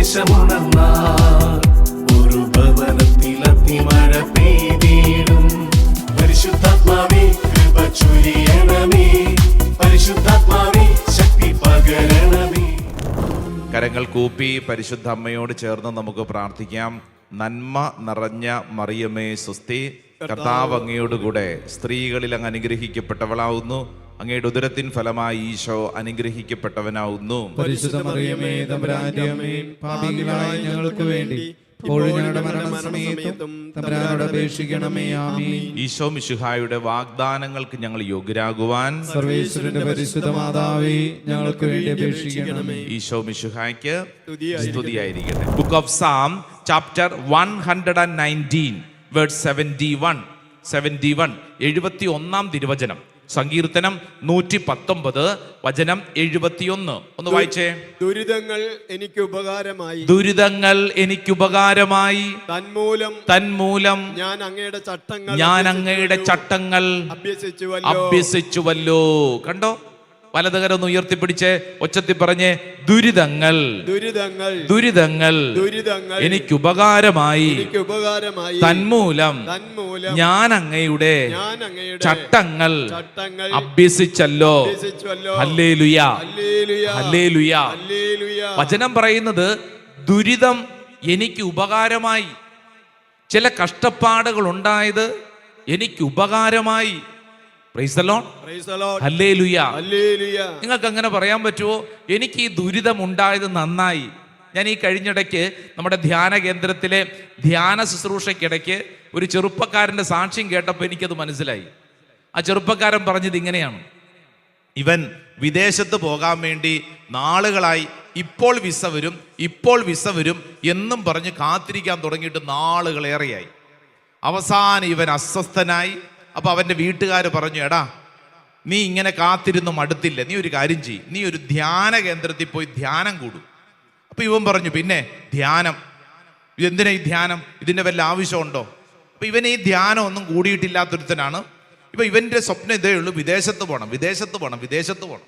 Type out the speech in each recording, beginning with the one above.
സന്ദേശമുണർന്നാൽ ഒരു ഭവനത്തിൽ അഗ്നിമഴ പെയ്തിടും. പരിശുദ്ധാത്മാവേ കൃപ ചൊരിയണമേ, പരിശുദ്ധാത്മാവേ ശക്തി പകരണമേ. കരങ്ങൾ കൂപ്പി പരിശുദ്ധ അമ്മയോട് ചേർന്ന് നമുക്ക് പ്രാർത്ഥിക്കാം. നന്മ നിറഞ്ഞ മറിയമേ സ്വസ്തി, കർത്താവ് അങ്ങയോടുകൂടെ സ്ത്രീകളിൽ അങ്ങ് അനുഗ്രഹിക്കപ്പെട്ടവളാവുന്നു. അങ്ങയുടെ ഉദരത്തിൻ ഫലമായി ഈശോ അനുഗ്രഹിക്കപ്പെട്ടവനാവുന്നു. പരിശുദ്ധ മറിയമേ തമ്പുരാന്റെ അമ്മേ, പാപികളായ ഞങ്ങൾക്ക് വേണ്ടി ഇപ്പോഴും ഞങ്ങളുടെ മരണസമയത്തും തമ്പുരാനോട് അപേക്ഷിക്കണമേ. ആമേൻ. ഈശോ മിശിഹായുടെ വാഗ്ദാനങ്ങൾക്ക് ഞങ്ങൾ യോഗ്യരാകുവാൻ സർവേശ്വരന്റെ പരിശുദ്ധ മാതാവേ, ഞങ്ങൾക്ക് വേണ്ടി അപേക്ഷിക്കണമേ. ഈശോ മിശിഹായ്ക്ക് സ്തുതിയായിരിക്കട്ടെ. Book of Sam chapter 119 verse 71 71 തിരുവചനം. സങ്കീർത്തനം 119 വചനം 71 ഒന്ന് വായിച്ചേ. ദുരിതങ്ങൾ എനിക്ക് ഉപകാരമായി, ദുരിതങ്ങൾ എനിക്ക് ഉപകാരമായി, തന്മൂലം ഞാൻ അങ്ങയുടെ ചട്ടങ്ങൾ അഭ്യസിച്ചുവല്ലോ. കണ്ടോ, വലതുകരൊന്ന് ഉയർത്തിപ്പിടിച്ച് ഒച്ചത്തിൽ പറഞ്ഞേ, ദുരിതങ്ങൾ എനിക്ക് ഉപകാരമായി, തന്മൂലം ഞാൻ അങ്ങയുടെ ചട്ടങ്ങൾ അഭ്യസിച്ചല്ലോ. Hallelujah, hallelujah. വചനം പറയുന്നത് ദുരിതം എനിക്ക് ഉപകാരമായി, ചില കഷ്ടപ്പാടുകൾ ഉണ്ടായത് എനിക്ക് ഉപകാരമായി. Praise the lord, hallelujah. നിങ്ങൾക്ക് അങ്ങനെ പറയാൻ പറ്റുമോ? എനിക്ക് ഈ ദുരിതം ഉണ്ടായത് നന്നായി. ഞാൻ ഈ കഴിഞ്ഞിടയ്ക്ക് നമ്മുടെ ധ്യാന കേന്ദ്രത്തിലെ ധ്യാന ശുശ്രൂഷയ്ക്കിടയ്ക്ക് ഒരു ചെറുപ്പക്കാരൻ്റെ സാക്ഷ്യം കേട്ടപ്പോൾ എനിക്കത് മനസ്സിലായി. ആ ചെറുപ്പക്കാരൻ പറഞ്ഞത് ഇങ്ങനെയാണ്: ഇവൻ വിദേശത്ത് പോകാൻ വേണ്ടി നാളുകളായി ഇപ്പോൾ വിസ വരും എന്നും പറഞ്ഞ് കാത്തിരിക്കാൻ തുടങ്ങിയിട്ട് നാളുകളേറെയായി. അവസാനം ഇവൻ അസ്വസ്ഥനായി. അപ്പോൾ അവൻ്റെ വീട്ടുകാർ പറഞ്ഞു, എടാ നീ ഇങ്ങനെ കാത്തിരുന്ന് മടുത്തില്ല, നീ ഒരു കാര്യം ചെയ്യ്, നീ ഒരു ധ്യാന കേന്ദ്രത്തിൽ പോയി ധ്യാനം കൂടും. അപ്പോൾ ഇവൻ പറഞ്ഞു, പിന്നെ ധ്യാനം? ഇതെന്തിനാ ഈ ധ്യാനം? ഇതിൻ്റെ വല്ല ആവശ്യമുണ്ടോ? അപ്പോൾ ഇവൻ ഈ ധ്യാനം ഒന്നും കൂടിയിട്ടില്ലാത്തൊരുത്തനാണ്. ഇപ്പം ഇവൻ്റെ സ്വപ്നം ഇതേ ഉള്ളൂ, വിദേശത്ത് പോകണം.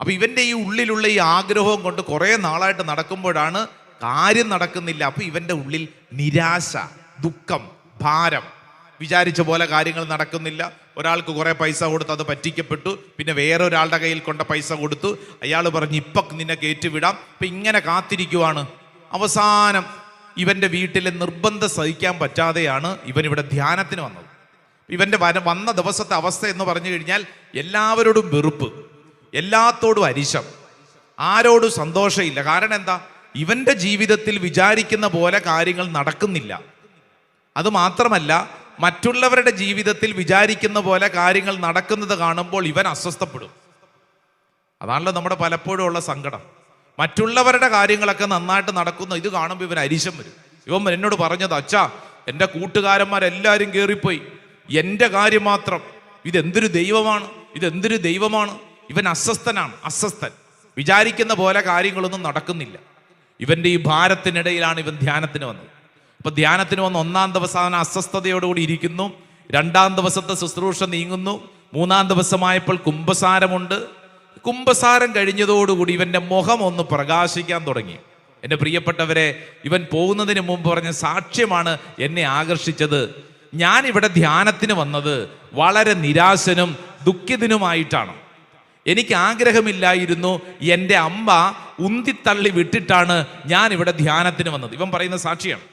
അപ്പോൾ ഇവൻ്റെ ഈ ഉള്ളിലുള്ള ഈ ആഗ്രഹവും കൊണ്ട് കുറേ നാളായിട്ട് നടക്കുമ്പോഴാണ് കാര്യം നടക്കുന്നില്ല. അപ്പോൾ ഇവൻ്റെ ഉള്ളിൽ നിരാശ, ദുഃഖം, ഭാരം. വിചാരിച്ച പോലെ കാര്യങ്ങൾ നടക്കുന്നില്ല. ഒരാൾക്ക് കുറേ പൈസ കൊടുത്ത് അത് പറ്റിക്കപ്പെട്ടു. പിന്നെ വേറെ ഒരാളുടെ കയ്യിൽ കൊണ്ട പൈസ കൊടുത്തു. അയാൾ പറഞ്ഞ് ഇപ്പം നിന്നെ കയറ്റിവിടാം. ഇപ്പം ഇങ്ങനെ കാത്തിരിക്കുവാണ്. അവസാനം ഇവൻ്റെ വീട്ടിലെ നിർബന്ധം സഹിക്കാൻ പറ്റാതെയാണ് ഇവൻ ഇവിടെ ധ്യാനത്തിന് വന്നത്. ഇവൻ്റെ വന്ന ദിവസത്തെ അവസ്ഥ എന്ന് പറഞ്ഞു കഴിഞ്ഞാൽ എല്ലാവരോടും വെറുപ്പ്, എല്ലാത്തോടും അരിശം, ആരോടും സന്തോഷമില്ല. കാരണം എന്താ? ഇവൻ്റെ ജീവിതത്തിൽ വിചാരിക്കുന്ന പോലെ കാര്യങ്ങൾ നടക്കുന്നില്ല. അതുമാത്രമല്ല, മറ്റുള്ളവരുടെ ജീവിതത്തിൽ വിചാരിക്കുന്ന പോലെ കാര്യങ്ങൾ നടക്കുന്നത് കാണുമ്പോൾ ഇവൻ അസ്വസ്ഥപ്പെടും. അതാണല്ലോ നമ്മുടെ പലപ്പോഴും ഉള്ള സങ്കടം. മറ്റുള്ളവരുടെ കാര്യങ്ങളൊക്കെ നന്നായിട്ട് നടക്കുന്നു, ഇത് കാണുമ്പോൾ ഇവൻ അരിശം വരും. ഇവൻ എന്നോട് പറഞ്ഞത്, അച്ഛാ എൻ്റെ കൂട്ടുകാരന്മാരെല്ലാവരും കയറിപ്പോയി, എൻ്റെ കാര്യം മാത്രം, ഇതെന്തൊരു ദൈവമാണ്. ഇവൻ അസ്വസ്ഥൻ. വിചാരിക്കുന്ന പോലെ കാര്യങ്ങളൊന്നും നടക്കുന്നില്ല. ഇവൻ്റെ ഈ ഭാരത്തിനിടയിലാണ് ഇവൻ ധ്യാനത്തിന് വന്നത്. അപ്പോൾ ധ്യാനത്തിന് വന്ന് 1-ാം ദിവസം അവൻ അസ്വസ്ഥതയോടുകൂടി ഇരിക്കുന്നു. 2-ാം ദിവസത്തെ ശുശ്രൂഷ നീങ്ങുന്നു. 3-ാം ദിവസമായപ്പോൾ കുമ്പസാരമുണ്ട്. കുമ്പസാരം കഴിഞ്ഞതോടുകൂടി ഇവൻ്റെ മുഖം ഒന്ന് പ്രകാശിക്കാൻ തുടങ്ങി. എൻ്റെ പ്രിയപ്പെട്ടവരെ, ഇവൻ പോകുന്നതിന് മുമ്പ് പറഞ്ഞ സാക്ഷ്യമാണ് എന്നെ ആകർഷിച്ചത്. ഞാനിവിടെ ധ്യാനത്തിന് വന്നത് വളരെ നിരാശനും ദുഃഖിതനുമായിട്ടാണ്. എനിക്ക് ആഗ്രഹമില്ലായിരുന്നു, എൻ്റെ അമ്മ ഉന്തിത്തള്ളി വിട്ടിട്ടാണ് ഞാൻ ഇവിടെ ധ്യാനത്തിന് വന്നത്. ഇവൻ പറയുന്ന സാക്ഷിയാണ്.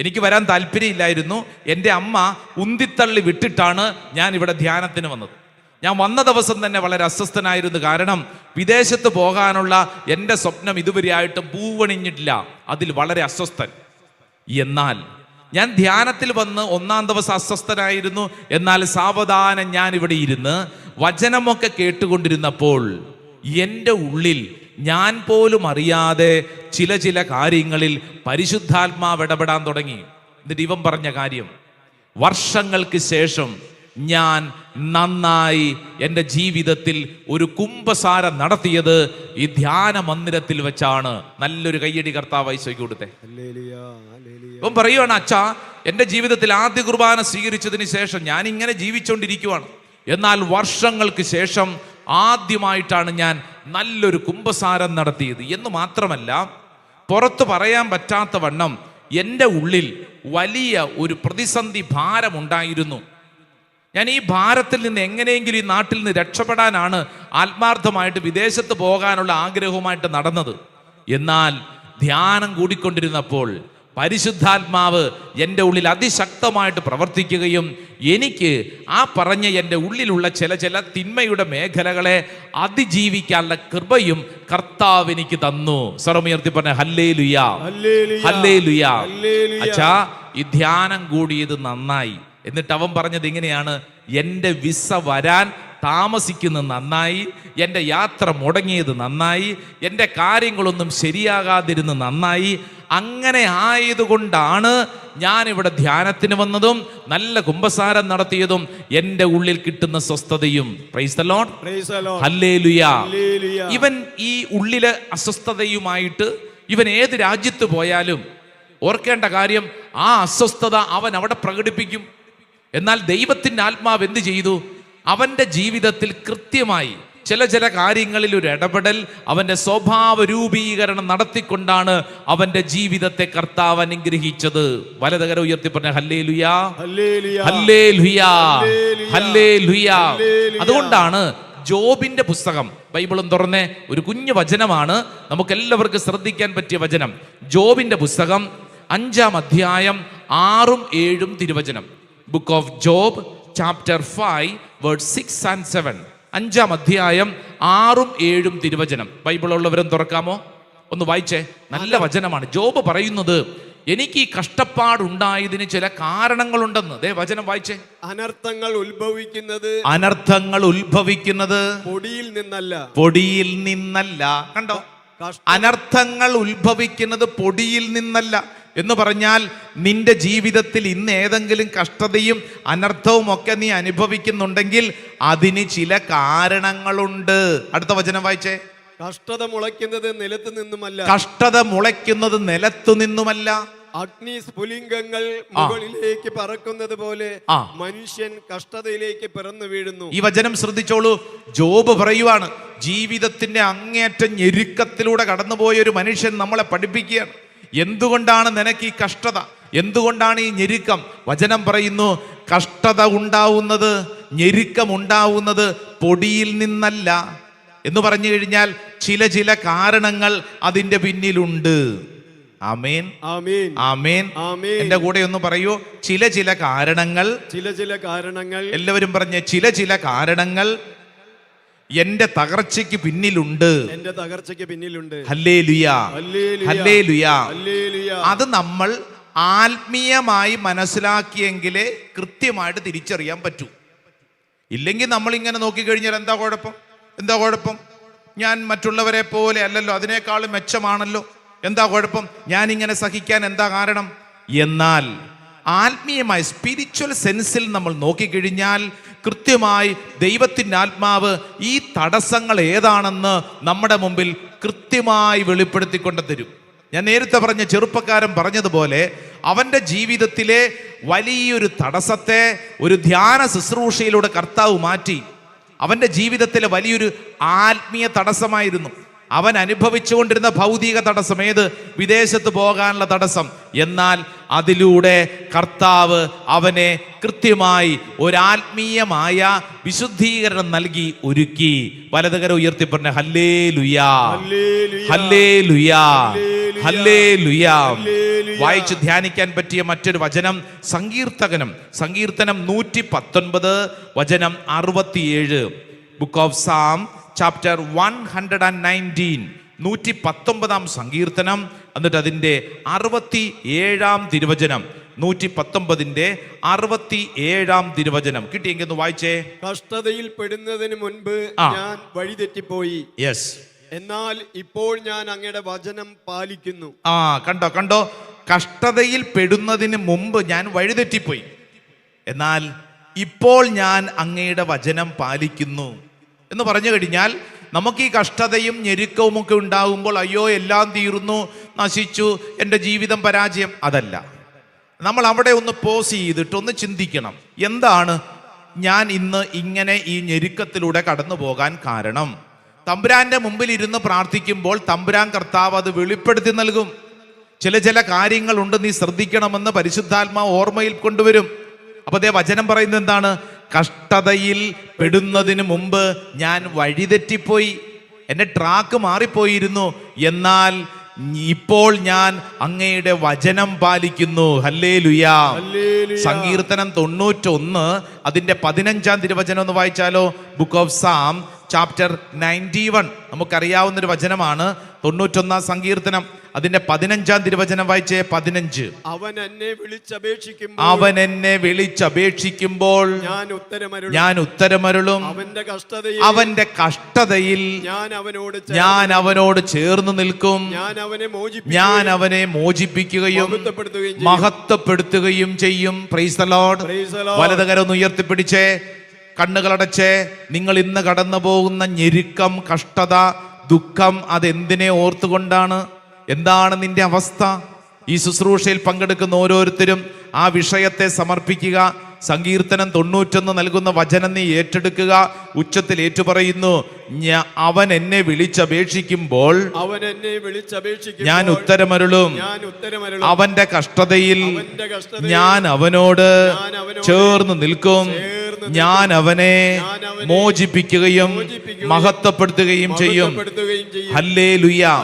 എനിക്ക് വരാൻ താല്പര്യമില്ലായിരുന്നു, എൻ്റെ അമ്മ ഉന്തിത്തള്ളി വിട്ടിട്ടാണ് ഞാൻ ഇവിടെ ധ്യാനത്തിന് വന്നത്. ഞാൻ വന്ന ദിവസം തന്നെ വളരെ അസ്വസ്ഥനായിരുന്നു. കാരണം വിദേശത്ത് പോകാനുള്ള എൻ്റെ സ്വപ്നം ഇതുവരെയായിട്ടും പൂവണിഞ്ഞിട്ടില്ല. അതിൽ വളരെ അസ്വസ്ഥൻ. എന്നാൽ ഞാൻ ധ്യാനത്തിൽ വന്ന് 1-ാം ദിവസം അസ്വസ്ഥനായിരുന്നു. എന്നാൽ സാവധാനം ഞാൻ ഇവിടെ ഇരുന്ന് വചനമൊക്കെ കേട്ടുകൊണ്ടിരുന്നപ്പോൾ എൻ്റെ ഉള്ളിൽ ഞാൻ പോലും അറിയാതെ ചില കാര്യങ്ങളിൽ പരിശുദ്ധാത്മാവ് ഇടപെടാൻ തുടങ്ങി. എന്നിട്ട് ഇവൻ പറഞ്ഞ കാര്യം, വർഷങ്ങൾക്ക് ശേഷം ഞാൻ നന്നായി എൻ്റെ ജീവിതത്തിൽ ഒരു കുമ്പസാരം നടത്തിയത് ഈ ധ്യാന മന്ദിരത്തിൽ വെച്ചാണ്. നല്ലൊരു കയ്യടി കർത്താവായി സ്വീകരിച്ചു കൊടുത്തേ. ഇവൻ പറയുവാണ്, അച്ഛാ എൻ്റെ ജീവിതത്തിൽ ആദ്യ കുർബാന സ്വീകരിച്ചതിന് ശേഷം ഞാൻ ഇങ്ങനെ ജീവിച്ചുകൊണ്ടിരിക്കുവാണ്. എന്നാൽ വർഷങ്ങൾക്ക് ശേഷം ആദ്യമായിട്ടാണ് ഞാൻ നല്ലൊരു കുമ്പസാരം നടത്തിയത്. എന്ന് മാത്രമല്ല, പുറത്തു പറയാൻ പറ്റാത്ത വണ്ണം എൻ്റെ ഉള്ളിൽ വലിയ ഒരു പ്രതിസന്ധി ഭാരമുണ്ടായിരുന്നു. ഞാൻ ഈ ഭാരത്തിൽ നിന്ന് എങ്ങനെയെങ്കിലും ഈ നാട്ടിൽ നിന്ന് രക്ഷപ്പെടാനാണ് ആത്മാർത്ഥമായിട്ട് വിദേശത്ത് പോകാനുള്ള ആഗ്രഹവുമായിട്ട് നടന്നത്. എന്നാൽ ധ്യാനം കൂടിക്കൊണ്ടിരുന്നപ്പോൾ പരിശുദ്ധാത്മാവ് എൻ്റെ ഉള്ളിൽ അതിശക്തമായിട്ട് പ്രവർത്തിക്കുകയും എനിക്ക് ആ പറഞ്ഞ എൻ്റെ ഉള്ളിലുള്ള ചില തിന്മയുടെ മേഖലകളെ അതിജീവിക്കാനുള്ള കൃപയും കർത്താവ് എനിക്ക് തന്നു. സ്വരമുയർത്തി പറഞ്ഞ ഹല്ലേലൂയാ, ഹല്ലേലൂയാ. അച്ഛാ, ഈ ധ്യാനം കൂടിയത് നന്നായി. എന്നിട്ട് അവൻ പറഞ്ഞത് ഇങ്ങനെയാണ്: എൻ്റെ വിസ വരാൻ താമസിക്കുന്നത് നന്നായി, എൻ്റെ യാത്ര മുടങ്ങിയത് നന്നായി, എൻ്റെ കാര്യങ്ങളൊന്നും ശരിയാകാതിരുന്ന് നന്നായി. അങ്ങനെ ആയതുകൊണ്ടാണ് ഞാൻ ഇവിടെ ധ്യാനത്തിന് വന്നതും നല്ല കുമ്പസാരം നടത്തിയതും എൻ്റെ ഉള്ളിൽ കിട്ടുന്ന സ്വസ്ഥതയും. പ്രൈസ് ദി ലോർഡ്, ഹല്ലേലൂയാ. ഇവൻ ഈ ഉള്ളിലെ അസ്വസ്ഥതയുമായിട്ട് ഇവൻ ഏത് രാജ്യത്ത് പോയാലും ഓർക്കേണ്ട കാര്യം, ആ അസ്വസ്ഥത അവൻ അവിടെ പ്രകടിപ്പിക്കും. എന്നാൽ ദൈവത്തിൻ്റെ ആത്മാവ് എന്ത് ചെയ്തു? അവൻ്റെ ജീവിതത്തിൽ കൃത്യമായി ചില കാര്യങ്ങളിൽ ഒരു ഇടപെടൽ, അവൻ്റെ സ്വഭാവ രൂപീകരണം നടത്തിക്കൊണ്ടാണ് അവൻ്റെ ജീവിതത്തെ കർത്താവ് അനുഗ്രഹിച്ചത്. വലതുകരം ഉയർത്തി പറഞ്ഞ ഹല്ലേലൂയാ, ഹല്ലേലൂയാ, ഹല്ലേലൂയാ. അതുകൊണ്ടാണ് ജോബിന്റെ പുസ്തകം, ബൈബിളും തുറന്നേ, ഒരു കുഞ്ഞു വചനമാണ്, നമുക്ക് എല്ലാവർക്കും ശ്രദ്ധിക്കാൻ പറ്റിയ വചനം. ജോബിന്റെ പുസ്തകം 5-ാം അധ്യായം 6-7 തിരുവചനം. Book of job chapter 5 word 6 and 7. 5-ാം അധ്യായം 6-7 തിരുവചനം. ബൈബിൾ ഉള്ളവരും തുറക്കാമോ? ഒന്ന് വായിച്ചേ. നല്ല വചനമാണ്. ജോബ് പറയുന്നത്, എനിക്ക് ഈ കഷ്ടപ്പാടുണ്ടായതിന് ചില കാരണങ്ങളുണ്ടെന്ന്. ദേ വചനം വായിച്ചേ. അനർത്ഥങ്ങൾ ഉത്ഭവിക്കുന്നത് പൊടിയിൽ നിന്നല്ല. പൊടിയിൽ നിന്നല്ല. കണ്ടോ? അനർത്ഥങ്ങൾ ഉത്ഭവിക്കുന്നത് പൊടിയിൽ നിന്നല്ല എന്ന് പറഞ്ഞാൽ, നിന്റെ ജീവിതത്തിൽ ഇന്ന് ഏതെങ്കിലും കഷ്ടതയും അനർത്ഥവും ഒക്കെ നീ അനുഭവിക്കുന്നുണ്ടെങ്കിൽ അതിന് ചില കാരണങ്ങളുണ്ട്. അടുത്ത വചനം വായിച്ചേ. കഷ്ടത മുളയ്ക്കുന്നത് നിലത്തു നിന്നുമല്ല. കഷ്ടത മുളയ്ക്കുന്നത് നിലത്തു നിന്നുമല്ല. അഗ്നി സ്ഫുലിംഗങ്ങൾ മുകളിലേക്ക് പറക്കുന്നത് പോലെ മനുഷ്യൻ കഷ്ടതയിലേക്ക് പിറന്നു വീഴുന്നു. ഈ വചനം ശ്രദ്ധിച്ചോളൂ. ജോബ് പറയുവാണ്, ജീവിതത്തിന്റെ അങ്ങേയറ്റം ഞെരുക്കത്തിലൂടെ കടന്നുപോയ ഒരു മനുഷ്യൻ നമ്മളെ പഠിപ്പിക്കുകയാണ്. എന്തുകൊണ്ടാണ് നിനക്ക് ഈ കഷ്ടത? എന്തുകൊണ്ടാണ് ഈ ഞെരുക്കം? വചനം പറയുന്നു, കഷ്ടത ഉണ്ടാവുന്നത്, ഞെരുക്കം ഉണ്ടാവുന്നത് പൊടിയിൽ നിന്നല്ല എന്ന് പറഞ്ഞു കഴിഞ്ഞാൽ ചില കാരണങ്ങൾ അതിന്റെ പിന്നിലുണ്ട്. ആമേൻ, ആമേൻ, ആമേൻ. എന്റെ കൂടെ ഒന്ന് പറയൂ. ചില കാരണങ്ങൾ. എല്ലാവരും പറഞ്ഞ ചില കാരണങ്ങൾ എന്റെ തകർച്ചയ്ക്ക് പിന്നിലുണ്ട്. ഹല്ലേലൂയാ, ഹല്ലേലൂയാ. അത് നമ്മൾ ആത്മീയമായി മനസ്സിലാക്കിയെങ്കിലേ കൃത്യമായിട്ട് തിരിച്ചറിയാൻ പറ്റൂ. ഇല്ലെങ്കിൽ നമ്മൾ ഇങ്ങനെ നോക്കിക്കഴിഞ്ഞാൽ എന്താ കുഴപ്പം? ഞാൻ മറ്റുള്ളവരെ പോലെ അല്ലല്ലോ, അതിനേക്കാളും മെച്ചമാണല്ലോ, എന്താ കുഴപ്പം? ഞാൻ ഇങ്ങനെ സഹിക്കാൻ എന്താ കാരണം? എന്നാൽ ആത്മീയമായി സ്പിരിച്വൽ സെൻസിൽ നമ്മൾ നോക്കിക്കഴിഞ്ഞാൽ കൃത്യമായി ദൈവത്തിൻ്റെ ആത്മാവ് ഈ തടസ്സങ്ങൾ ഏതാണെന്ന് നമ്മുടെ മുമ്പിൽ കൃത്യമായി വെളിപ്പെടുത്തിക്കൊണ്ട് തരും. ഞാൻ നേരത്തെ പറഞ്ഞ ചെറുപ്പക്കാരൻ പറഞ്ഞതുപോലെ അവൻ്റെ ജീവിതത്തിലെ വലിയൊരു തടസ്സത്തെ ഒരു ധ്യാന ശുശ്രൂഷയിലൂടെ കർത്താവ് മാറ്റി. അവൻ്റെ ജീവിതത്തിലെ വലിയൊരു ആത്മീയ തടസ്സമായിരുന്നു അവൻ അനുഭവിച്ചുകൊണ്ടിരുന്ന ഭൗതിക തടസ്സം. ഏത്? വിദേശത്ത് പോകാനുള്ള തടസ്സം. എന്നാൽ അതിലൂടെ കർത്താവ് അവനെ കൃത്യമായി ഒരാത്മീയമായ വിശുദ്ധീകരണം നൽകി ഒരുക്കി. വലതുകരം ഉയർത്തി പറഞ്ഞ ഹല്ലേലൂയാ, ഹല്ലേലൂയാ, ഹല്ലേലൂയാ. വായിച്ച് ധ്യാനിക്കാൻ പറ്റിയ മറ്റൊരു വചനം സങ്കീർത്തനം 119 വചനം 67. ബുക്ക് ഓഫ് സാം ചാപ്റ്റർ 119 119 സങ്കീർത്തനം. എന്നിട്ട് അതിൻ്റെ 67 തിരുവചനം. 119 67 തിരുവചനം കിട്ടിയെങ്കിൽ ഒന്ന് വായിച്ചേ. കഷ്ടതയിൽ പെടുന്നതിന് മുൻപ് ഞാൻ വഴിതെറ്റിപ്പോയി. യെസ്. എന്നാൽ ഇപ്പോൾ ഞാൻ അങ്ങയുടെ വചനം പാലിക്കുന്നു. കണ്ടോ? കഷ്ടതയിൽ പെടുന്നതിന് മുമ്പ് ഞാൻ വഴിതെറ്റിപ്പോയി, എന്നാൽ ഇപ്പോൾ ഞാൻ അങ്ങയുടെ വചനം പാലിക്കുന്നു എന്ന് പറഞ്ഞു കഴിഞ്ഞാൽ, നമുക്ക് ഈ കഷ്ടതയും ഞെരുക്കവും ഒക്കെ ഉണ്ടാകുമ്പോൾ അയ്യോ എല്ലാം തീർന്നു, നശിച്ചു, എൻ്റെ ജീവിതം പരാജയം, അതല്ല. നമ്മൾ അവിടെ ഒന്ന് പോസ് ചെയ്തിട്ട് ഒന്ന് ചിന്തിക്കണം, എന്താണ് ഞാൻ ഇന്ന് ഇങ്ങനെ ഈ ഞെരുക്കത്തിലൂടെ കടന്നു പോകാൻ കാരണം? തമ്പുരാന്റെ മുമ്പിൽ ഇരുന്ന് പ്രാർത്ഥിക്കുമ്പോൾ തമ്പുരാൻ കർത്താവ് അത് വെളിപ്പെടുത്തി നൽകും. ചില കാര്യങ്ങളുണ്ട്, നീ ശ്രദ്ധിക്കണമെന്ന് പരിശുദ്ധാത്മാവ് ഓർമ്മയിൽ കൊണ്ടുവരും. അപ്പൊ അതേ വചനം പറയുന്നത് എന്താണ്? കഷ്ടതയിൽ പെടുന്നതിന് മുമ്പ് ഞാൻ വഴിതെറ്റിപ്പോയി, എൻ്റെ ട്രാക്ക് മാറിപ്പോയിരുന്നു, എന്നാൽ ഇപ്പോൾ ഞാൻ അങ്ങയുടെ വചനം പാലിക്കുന്നു. ഹല്ലേലൂയാ. സങ്കീർത്തനം 91 അതിന്റെ 15 തിരുവചനം ഒന്ന് വായിച്ചാലോ? Book of Sam chapter 91. നമുക്കറിയാവുന്നൊരു വചനമാണ്. 91 സങ്കീർത്തനം അതിന്റെ 15 തിരുവചനം വായിച്ചേ. 15. അവൻ എന്നെ വിളിച്ചപേക്ഷിക്കുമ്പോൾ ഞാൻ ഉത്തരമരുളും. അവന്റെ കഷ്ടതയിൽ ഞാൻ അവനോട് ചേർന്ന് നിൽക്കും. ഞാൻ അവനെ മോചിപ്പിക്കുകയും മഹത്വപ്പെടുത്തുകയും ചെയ്യും. Price the Lord. വലതുകരം ഒന്ന് ഉയർത്തിപ്പിടിച്ചേ, കണ്ണുകളടച്ചേ. നിങ്ങൾ ഇന്ന് കടന്നു പോകുന്ന ഞെരുക്കം, കഷ്ടത, ദുഃഖം അതെന്തിനെ ഓർത്തുകൊണ്ടാണ്? എന്താണ് നിന്റെ അവസ്ഥ? ഈ ശുശ്രൂഷയിൽ പങ്കെടുക്കുന്ന ഓരോരുത്തരും ആ വിഷയത്തെ സമർപ്പിക്കുക. സങ്കീർത്തനം 91 നൽകുന്ന വചനം നീ ഏറ്റെടുക്കുക. ഉച്ചത്തിൽ ഏറ്റുപറയുന്നു, അവൻ എന്നെ വിളിച്ചപേക്ഷിക്കുമ്പോൾ ഞാൻ ഉത്തരമരുളും. അവന്റെ കഷ്ടതയിൽ ഞാൻ അവനോട് ചേർന്ന് നിൽക്കും. ഞാൻ അവനെ മോചിപ്പിക്കുകയും മഹത്വപ്പെടുത്തുകയും ചെയ്യും. ഹല്ലേലൂയാ.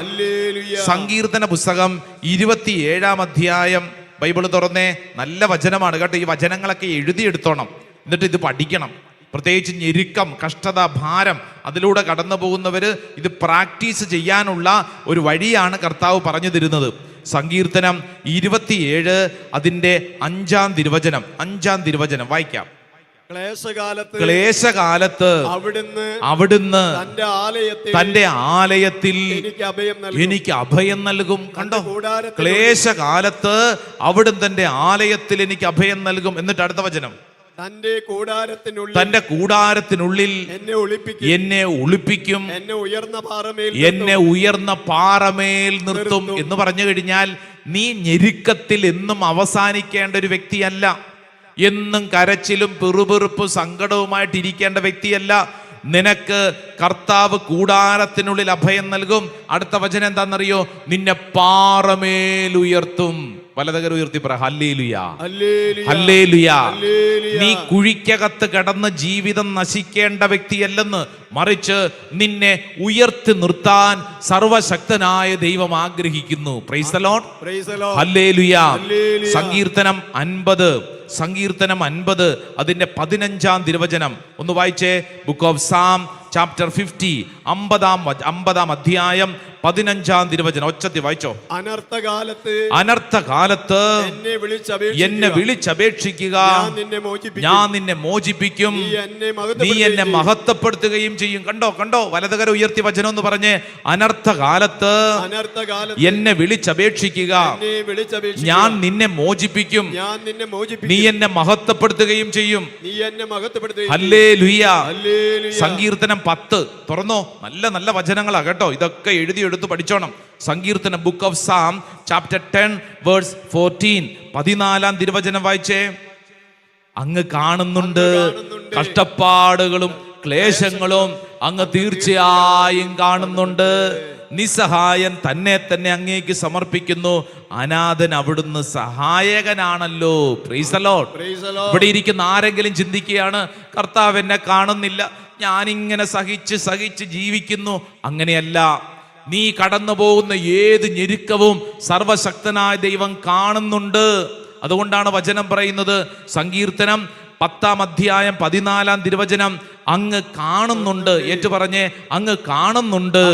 സങ്കീർത്തന പുസ്തകം 27 അധ്യായം ബൈബിൾ തുറന്നേ. നല്ല വചനമാണ് കേട്ടോ. ഈ വചനങ്ങളൊക്കെ എഴുതിയെടുത്തോണം, എന്നിട്ട് ഇത് പഠിക്കണം. പ്രത്യേകിച്ച് ഞെരുക്കം, കഷ്ടത, ഭാരം അതിലൂടെ കടന്നു പോകുന്നവര് ഇത് പ്രാക്ടീസ് ചെയ്യാനുള്ള ഒരു വഴിയാണ് കർത്താവ് പറഞ്ഞു തരുന്നത്. സങ്കീർത്തനം 27 അതിന്റെ 5 തിരുവചനം വായിക്കാം. ക്ലേശകാലത്ത് അവിടുന്ന് തന്റെ ആലയത്തിൽ എനിക്ക് അഭയം നൽകും. കണ്ടോ? ക്ലേശകാലത്ത് അവിടുന്ന് തന്റെ ആലയത്തിൽ എനിക്ക് അഭയം നൽകും. എന്നിട്ട് അടുത്ത വചനം, തന്റെ കൂടാരത്തിനുള്ളിൽ എന്നെ ഒളിപ്പിക്കും, എന്നെ ഉയർന്ന പാറമേൽ നിർത്തും. എന്ന് പറഞ്ഞു കഴിഞ്ഞാൽ നീ ഞെരുക്കത്തിൽ എന്നും അവസാനിക്കേണ്ട ഒരു വ്യക്തിയല്ല. എന്നും കരച്ചിലും പിറുപിറുപ്പും സങ്കടവുമായിട്ടിരിക്കേണ്ട വ്യക്തിയല്ല. നിനക്ക് കർത്താവ് കൂടാരത്തിനുള്ളിൽ അഭയം നൽകും. അടുത്ത വചനം എന്താണെന്നറിയോ? നിന്നെ പാറമേൽ ഉയർത്തും. വലതുകരം ഉയർത്തി പറ ഹല്ലേലൂയാ, ഹല്ലേലൂയാ. നീ കുഴിക്കകത്ത് കിടന്ന് ജീവിതം നശിക്കേണ്ട വ്യക്തിയല്ലെന്ന്, മറിച്ച് നിന്നെ ഉയർത്തി നിർത്താൻ സർവശക്തനായ ദൈവം ആഗ്രഹിക്കുന്നു. പ്രൈസ് ദി ലോർഡ്, ഹല്ലേലൂയാ. സങ്കീർത്തനം 50 അതിന്റെ 15 തിരുവചനം ഒന്ന് വായിച്ചേ. ബുക്ക് ഓഫ് സാം ചാപ്റ്റർ 50 50 അധ്യായം 15 തിരുവചനം ഒച്ചത്തി വായിച്ചോ. അനർത്ഥകാലത്ത് എന്നെ വിളിച്ചപേക്ഷിക്കുക, ഞാൻ നിന്നെ മോചിപ്പിക്കും, നീ എന്നെ മഹത്വപ്പെടുത്തുകയും ചെയ്യും. കണ്ടോ? വലതുകരം ഉയർത്തി വചനം എന്ന് പറഞ്ഞ്, അനർത്ഥകാലത്ത് എന്നെ വിളിച്ചപേക്ഷിക്കുക, ഞാൻ നിന്നെ മോചിപ്പിക്കും, നീ എന്നെ മഹത്വപ്പെടുത്തുകയും ചെയ്യും. ഹല്ലേലൂയാ. സങ്കീർത്തനം 10 തുറന്നോ. നല്ല വചനങ്ങളാ കേട്ടോ. ഇതൊക്കെ എഴുതിയെടുത്ത് പഠിച്ചോണം. സങ്കീർത്തനം book of Sam chapter 10 verse 14 14 തിരുവചനം വായിച്ചേ. അങ്ങ് കാണുന്നുണ്ട്, കഷ്ടപ്പാടുകളും ക്ലേശങ്ങളും അങ്ങ് തീർച്ചയായും കാണുന്നുണ്ട്. നിസ്സഹായൻ തന്നെ അങ്ങേക്ക് സമർപ്പിക്കുന്നു, അനാഥൻ അവിടുന്ന് സഹായകനാണല്ലോ. Price the Lord. ഇവിടെ ഇരിക്കുന്ന ആരെങ്കിലും ചിന്തിക്കുകയാണ്, കർത്താവ് എന്നെ കാണുന്നില്ല, ഞാനിങ്ങനെ സഹിച്ച് ജീവിക്കുന്നു. അങ്ങനെയല്ല. നീ കടന്നു പോകുന്ന ഏത് ഞെരുക്കവും സർവശക്തനായ ദൈവം കാണുന്നുണ്ട്. അതുകൊണ്ടാണ് വചനം പറയുന്നത്, സങ്കീർത്തനം 10 അധ്യായം 14 തിരുവചനം, അങ്ങ് കാണുന്നുണ്ട്. ഏറ്റു പറഞ്ഞേ, അങ്ങ് കാണുന്നുണ്ട്.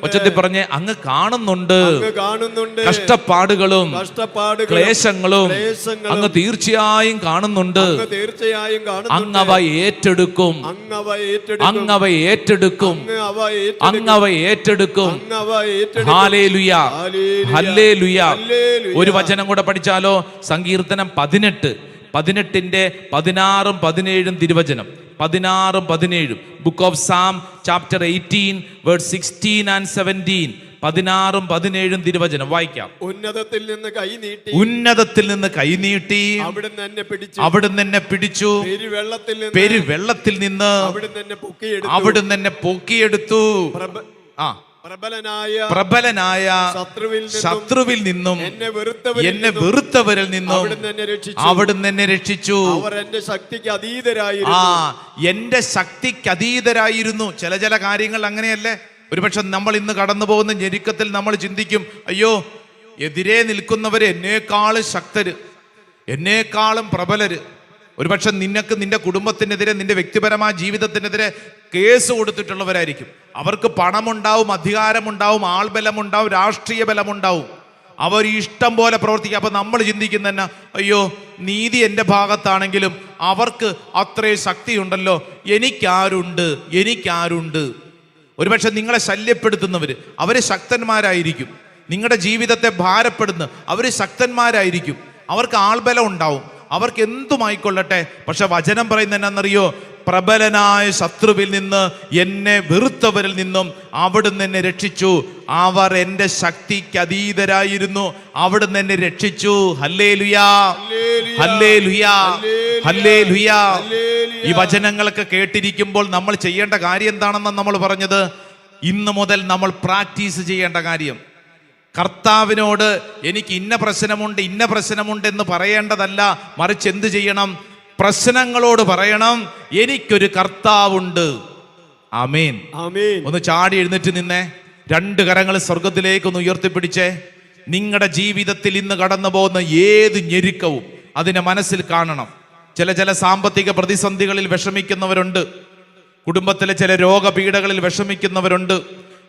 ഒച്ചത്തിൽ പറഞ്ഞേ, അങ്ങ് കാണുന്നുണ്ട്. കഷ്ടപ്പാടുകളും ക്ലേശങ്ങളും അങ്ങ് തീർച്ചയായും കാണുന്നുണ്ട്. അങ്ങവ ഏറ്റെടുക്കും. ഹല്ലേലൂയാ, ഹല്ലേലൂയാ. ഒരു വചനം കൂടെ പഠിച്ചാലോ? സങ്കീർത്തനം 18 18ന്റെ 16 17 തിരുവചനം 16 17 book of Sam chapter 18 verse 16 and 17 16ഉം 17ഉം തിരുവചനം വായിക്കാം. ഉന്നതത്തിൽ നിന്ന് കൈ നീട്ടി, ഉന്നതത്തിൽ നിന്ന് കൈനീട്ടി അവിടുന്ന് എന്നെ പിടിച്ചു, അവിടുന്ന് എന്നെ പിടിച്ചു, പെരുവെള്ളത്തിൽ നിന്ന് അവിടുന്ന് എന്നെ പൊക്കിയെടുത്തു. പ്രബലനായ ശത്രുവിൽ നിന്നും എന്നെ വെറുത്തവരിൽ നിന്നും അവിടുന്ന് എന്നെ രക്ഷിച്ചു. എന്റെ ശക്തിക്ക് അതീതരായിരുന്നു. ചില കാര്യങ്ങൾ അങ്ങനെയല്ലേ? ഒരുപക്ഷെ നമ്മൾ ഇന്ന് കടന്നു പോകുന്ന ഞെരുക്കത്തിൽ നമ്മൾ ചിന്തിക്കും, അയ്യോ, എതിരെ നിൽക്കുന്നവര് എന്നേക്കാളും ശക്തര്, എന്നേക്കാളും പ്രബലര്. ഒരുപക്ഷെ നിന്റെ കുടുംബത്തിനെതിരെ, നിന്റെ വ്യക്തിപരമായ ജീവിതത്തിനെതിരെ കേസ് കൊടുത്തിട്ടുള്ളവരായിരിക്കും. അവർക്ക് പണമുണ്ടാവും, അധികാരമുണ്ടാവും, ആൾബലമുണ്ടാവും, രാഷ്ട്രീയ ബലമുണ്ടാവും. അവർ ഇഷ്ടം പോലെ പ്രവർത്തിക്കുക. അപ്പൊ നമ്മൾ ചിന്തിക്കുന്ന തന്നെ, അയ്യോ, നീതി എൻ്റെ ഭാഗത്താണെങ്കിലും അവർക്ക് അത്രയും ശക്തിയുണ്ടല്ലോ, എനിക്കാരുണ്ട്. ഒരുപക്ഷെ നിങ്ങളെ ശല്യപ്പെടുത്തുന്നവർ അവര് ശക്തന്മാരായിരിക്കും. നിങ്ങളുടെ ജീവിതത്തെ ഭാരപ്പെടുന്ന അവര് ശക്തന്മാരായിരിക്കും. അവർക്ക് ആൾബലം ഉണ്ടാവും, അവർക്ക് എന്തുമായിക്കൊള്ളട്ടെ. പക്ഷെ വചനം പറയുന്നത് എന്നാണെന്നറിയോ? പ്രബലനായ ശത്രുവിൽ നിന്ന്, എന്നെ വെറുത്തവരിൽ നിന്നും അവിടുന്ന് എന്നെ രക്ഷിച്ചു. അവർ എൻ്റെ ശക്തിക്ക് അതീതരായിരുന്നു, അവിടുന്ന് എന്നെ രക്ഷിച്ചു. ഹല്ലേലൂയാ, ഹല്ലേലൂയാ, ഹല്ലേലൂയാ. ഈ വചനങ്ങളൊക്കെ കേട്ടിരിക്കുമ്പോൾ നമ്മൾ ചെയ്യേണ്ട കാര്യം എന്താണെന്ന് നമ്മൾ പറഞ്ഞത്. ഇന്ന് മുതൽ നമ്മൾ പ്രാക്ടീസ് ചെയ്യേണ്ട കാര്യം, കർത്താവിനോട് എനിക്ക് ഇന്ന പ്രശ്നമുണ്ട് എന്ന് പറയേണ്ടതല്ല. മറിച്ച് എന്ത് ചെയ്യണം? പ്രശ്നങ്ങളോട് പറയണം, എനിക്കൊരു കർത്താവുണ്ട്. ആമേൻ. ഒന്ന് ചാടി എഴുന്നേറ്റ് നിന്നേ, 2 കരങ്ങൾ സ്വർഗത്തിലേക്കൊന്ന് ഉയർത്തിപ്പിടിച്ചേ. നിങ്ങളുടെ ജീവിതത്തിൽ ഇന്ന് കടന്നു പോകുന്ന ഏത് ഞെരുക്കവും അതിനെ മനസ്സിൽ കാണണം. ചില സാമ്പത്തിക പ്രതിസന്ധികളിൽ വിഷമിക്കുന്നവരുണ്ട്, കുടുംബത്തിലെ ചില രോഗപീഠകളിൽ വിഷമിക്കുന്നവരുണ്ട്,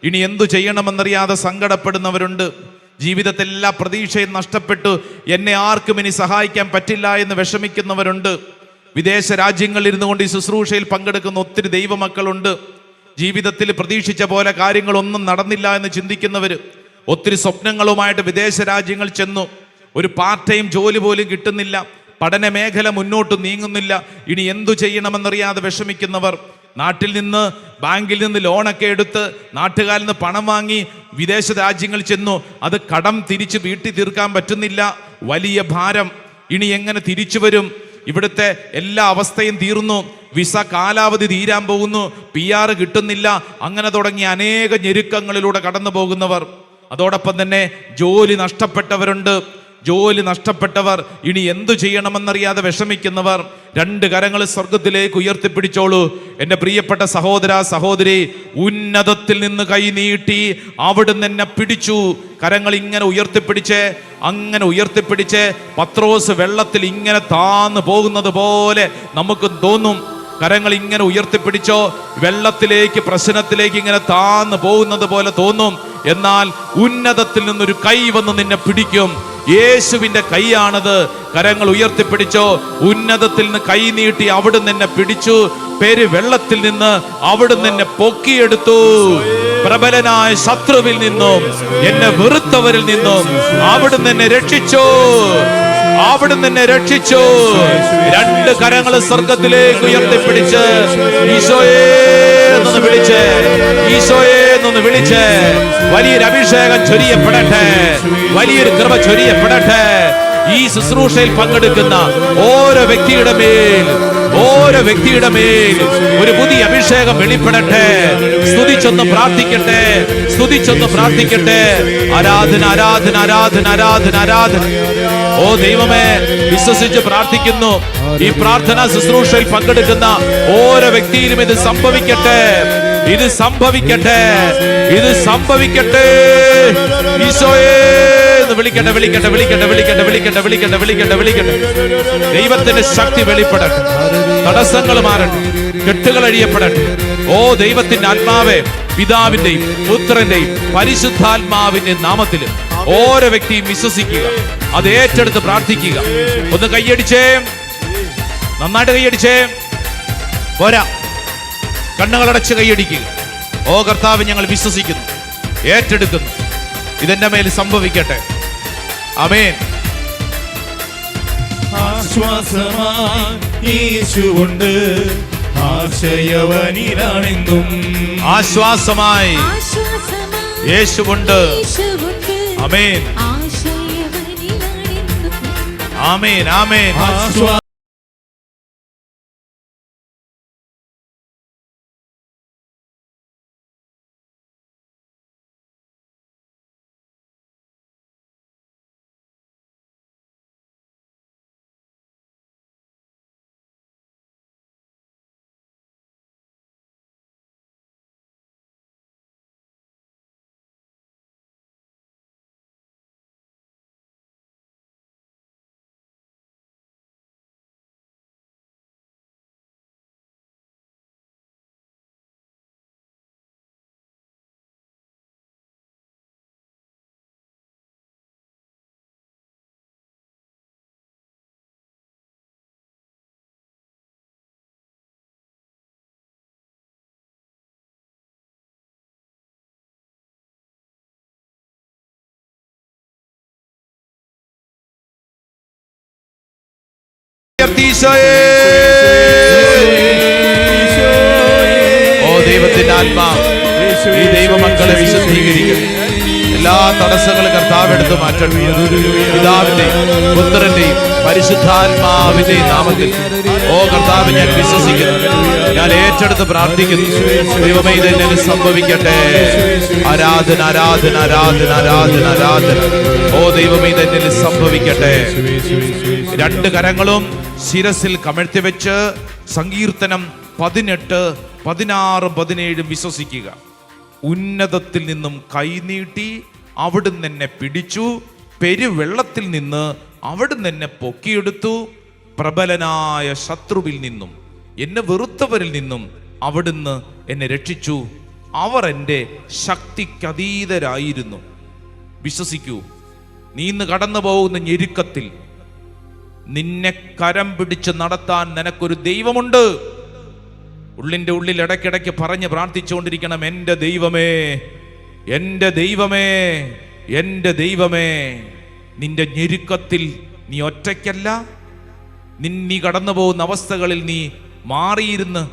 ഇനി എന്തു ചെയ്യണമെന്നറിയാതെ സങ്കടപ്പെടുന്നവരുണ്ട്, ജീവിതത്തിൽ എല്ലാ പ്രതീക്ഷയും നഷ്ടപ്പെട്ടു, എന്നെ ആർക്കും ഇനി സഹായിക്കാൻ പറ്റില്ല എന്ന് വിഷമിക്കുന്നവരുണ്ട്. വിദേശ രാജ്യങ്ങളിൽ ഇരുന്നു കൊണ്ട് ഈ ശുശ്രൂഷയിൽ പങ്കെടുക്കുന്ന ഒത്തിരി ദൈവമക്കളുണ്ട്. ജീവിതത്തിൽ പ്രതീക്ഷിച്ച പോലെ കാര്യങ്ങളൊന്നും നടന്നില്ല എന്ന് ചിന്തിക്കുന്നവർ, ഒത്തിരി സ്വപ്നങ്ങളുമായിട്ട് വിദേശ രാജ്യങ്ങൾ ചെന്നു, ഒരു പാർട്ട് ടൈം ജോലി പോലും കിട്ടുന്നില്ല, പഠന മേഖല മുന്നോട്ട് നീങ്ങുന്നില്ല, ഇനി എന്തു ചെയ്യണമെന്നറിയാതെ വിഷമിക്കുന്നവർ, നാട്ടിൽ നിന്ന് ബാങ്കിൽ നിന്ന് ലോണൊക്കെ എടുത്ത് നാട്ടുകാരിൽ നിന്ന് പണം വാങ്ങി വിദേശ രാജ്യങ്ങൾ ചെന്നു, അത് കടം തിരിച്ച് വീട്ടിൽ തീർക്കാൻ പറ്റുന്നില്ല, വലിയ ഭാരം, ഇനി എങ്ങനെ തിരിച്ചു വരും? ഇവിടുത്തെ എല്ലാ അവസ്ഥയും തീർന്നു, വിസ കാലാവധി തീരാൻ പോകുന്നു, PR കിട്ടുന്നില്ല, അങ്ങനെ തുടങ്ങി അനേക ഞെരുക്കങ്ങളിലൂടെ കടന്നു പോകുന്നവർ. അതോടൊപ്പം തന്നെ ജോലി നഷ്ടപ്പെട്ടവർ, ഇനി എന്തു ചെയ്യണമെന്നറിയാതെ വിഷമിക്കുന്നവർ, 2 കരങ്ങൾ സ്വർഗത്തിലേക്ക് ഉയർത്തിപ്പിടിച്ചോളൂ. എൻ്റെ പ്രിയപ്പെട്ട സഹോദര സഹോദരി, ഉന്നതത്തിൽ നിന്ന് കൈ നീട്ടി അവിടുന്ന് എന്നെ പിടിച്ചു. കരങ്ങൾ ഇങ്ങനെ ഉയർത്തിപ്പിടിച്ച് പത്രോസ് വെള്ളത്തിൽ ഇങ്ങനെ താന്നു പോകുന്നത് പോലെ നമുക്ക് തോന്നും. കരങ്ങൾ ഇങ്ങനെ ഉയർത്തിപ്പിടിച്ചോ, വെള്ളത്തിലേക്ക്, പ്രശ്നത്തിലേക്ക് ഇങ്ങനെ താന്നു പോകുന്നത് പോലെ തോന്നും. എന്നാൽ ഉന്നതത്തിൽ നിന്നൊരു കൈ വന്ന് നിന്നെ പിടിക്കും. യേശുവിന്റെ കൈയാണത്. കരങ്ങൾ ഉയർത്തിപ്പിടിച്ചോ. ഉന്നതത്തിൽ നിന്ന് കൈ നീട്ടി അവിടുന്ന് എന്നെ പിടിച്ചു. പെരുവെള്ളത്തിൽ നിന്ന് അവിടുന്ന് എന്നെ പൊക്കിയെടുത്തു. പ്രബലനായ ശത്രുവിൽ നിന്നും, എന്നെ വെറുത്തവരിൽ നിന്നും അവിടുന്ന് എന്നെ രക്ഷിച്ചു. 2 കരങ്ങൾ സ്വർഗത്തിലേക്ക് ഉയർത്തിപ്പിടിച്ച് ഈശോയേ എന്നൊന്ന് വിളിച്ച് വലിയൊരു അഭിഷേകം ചൊരിയപ്പെടട്ടെ, വലിയൊരു കൃപ ചൊരിയപ്പെടട്ടെ. ഈ ശുശ്രൂഷയിൽ പങ്കെടുക്കുന്ന ഓരോ വ്യക്തിയുടെ മേൽ ഒരു പുതിയ അഭിഷേകം വെളിപ്പെടട്ടെ. സ്തുതിച്ചൊന്ന് പ്രാർത്ഥിക്കട്ടെ. ആരാധന. ഓ ദൈവമേ, വിശ്വസിച്ച് പ്രാർത്ഥിക്കുന്നു. ഈ പ്രാർത്ഥനാ ശുശ്രൂഷയിൽ പങ്കെടുക്കുന്ന ഓരോ വ്യക്തിയിലും ഇത് സംഭവിക്കട്ടെ. ഈശോയേ എന്ന് വിളിക്കട്ടെ. ദൈവത്തിന്റെ ശക്തി വെളിപ്പെടട്ടെ. തടസ്സങ്ങൾ മാറട്ടെ, കെട്ടുകൾ അഴിയപ്പെടട്ടെ. ഓ ദൈവത്തിന്റെ ആത്മാവേ, പിതാവിന്റെയും പുത്രന്റെയും പരിശുദ്ധാത്മാവിന്റെ നാമത്തിൽ ഓരോ വ്യക്തിയും വിശ്വസിക്കുക, അത് ഏറ്റെടുത്ത് പ്രാർത്ഥിക്കുക. ഒന്ന് കൈയടിച്ചേ, നന്നായിട്ട് കൈയടിച്ചേ. പോരാ, കണ്ണുകളടച്ച് കൈയടിക്കുക. ഓ കർത്താവ്, ഞങ്ങൾ വിശ്വസിക്കുന്നു, ഏറ്റെടുക്കുന്നു, ഇതെന്റെ മേൽ സംഭവിക്കട്ടെ. ആമേൻ. യേശുവുണ്ട്, ആശ്രയവനിലാണെന്നും. ആശ്വാസമായി യേശുവുണ്ട്. ആമേൻ, ആമേൻ, ആമേൻ. ഓ ദൈവത്തിന്റെ ആത്മാവ് ഈ ദൈവമക്കളെ വിശുദ്ധീകരിക്കും. എല്ലാ തടസ്സങ്ങളും കർത്താവ് എടുത്തു മാറ്റണം. പിതാവിന്റെയും പുത്രന്റെയും പരിശുദ്ധാത്മാവിന്റെയും നാമത്തിൽ ഓ കർത്താവ് ഞാൻ വിശ്വസിക്കുന്നു, ഞാൻ ഏറ്റെടുത്ത് പ്രാർത്ഥിക്കുന്നു. ദൈവമേ ഇതെന്നെ സംഭവിക്കട്ടെ. ആരാധന, ആരാധന, ആരാധന, ആരാധന, ആരാധന. ഓ ദൈവമേ ഇതെന്നെ സംഭവിക്കട്ടെ. രണ്ട് കരങ്ങളും ശിരസിൽ കമഴ്ത്തി വെച്ച് സങ്കീർത്തനം 18, 16, 17 വിശ്വസിക്കുക. ഉന്നതത്തിൽ നിന്നും കൈനീട്ടി അവിടുന്ന് എന്നെ പിടിച്ചു, പെരുവെള്ളത്തിൽ നിന്ന് അവിടുന്ന് എന്നെ പൊക്കിയെടുത്തു. പ്രബലനായ ശത്രുവിൽ നിന്നും എന്നെ വെറുത്തവരിൽ നിന്നും അവിടുന്ന് എന്നെ രക്ഷിച്ചു. അവർ എൻ്റെ ശക്തിക്കതീതരായിരുന്നു. വിശ്വസിക്കൂ, നീ ഇന്ന് കടന്നു പോകുന്ന ഞെരുക്കത്തിൽ നിന്നെ കരം പിടിച്ച് നടത്താൻ നിനക്കൊരു ദൈവമുണ്ട്. ഉള്ളിൻ്റെ ഉള്ളിൽ ഇടയ്ക്കിടയ്ക്ക് പറഞ്ഞ് പ്രാർത്ഥിച്ചുകൊണ്ടിരിക്കണം, എൻ്റെ ദൈവമേ, എൻ്റെ ദൈവമേ, എൻ്റെ ദൈവമേ. നിന്റെ ഞെരുക്കത്തിൽ നീ ഒറ്റയ്ക്കല്ല. നീ കടന്നു പോകുന്ന അവസ്ഥകളിൽ നീ മാറിയിരുന്ന്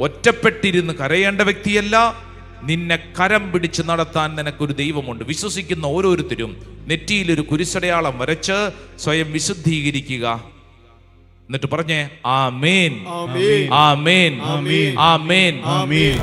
ഒറ്റപ്പെട്ടിരുന്ന് കരയേണ്ട വ്യക്തിയല്ല. നിന്നെ കരം പിടിച്ച് നടത്താൻ നിനക്കൊരു ദൈവമുണ്ട്. വിശ്വസിക്കുന്ന ഓരോരുത്തരും നെറ്റിയിലൊരു കുരിശടയാളം വരച്ച് സ്വയം വിശുദ്ധീകരിക്കുക. എന്നിട്ട് പറഞ്ഞേ ആമേൻ, ആമേൻ, ആമേൻ, ആമേൻ.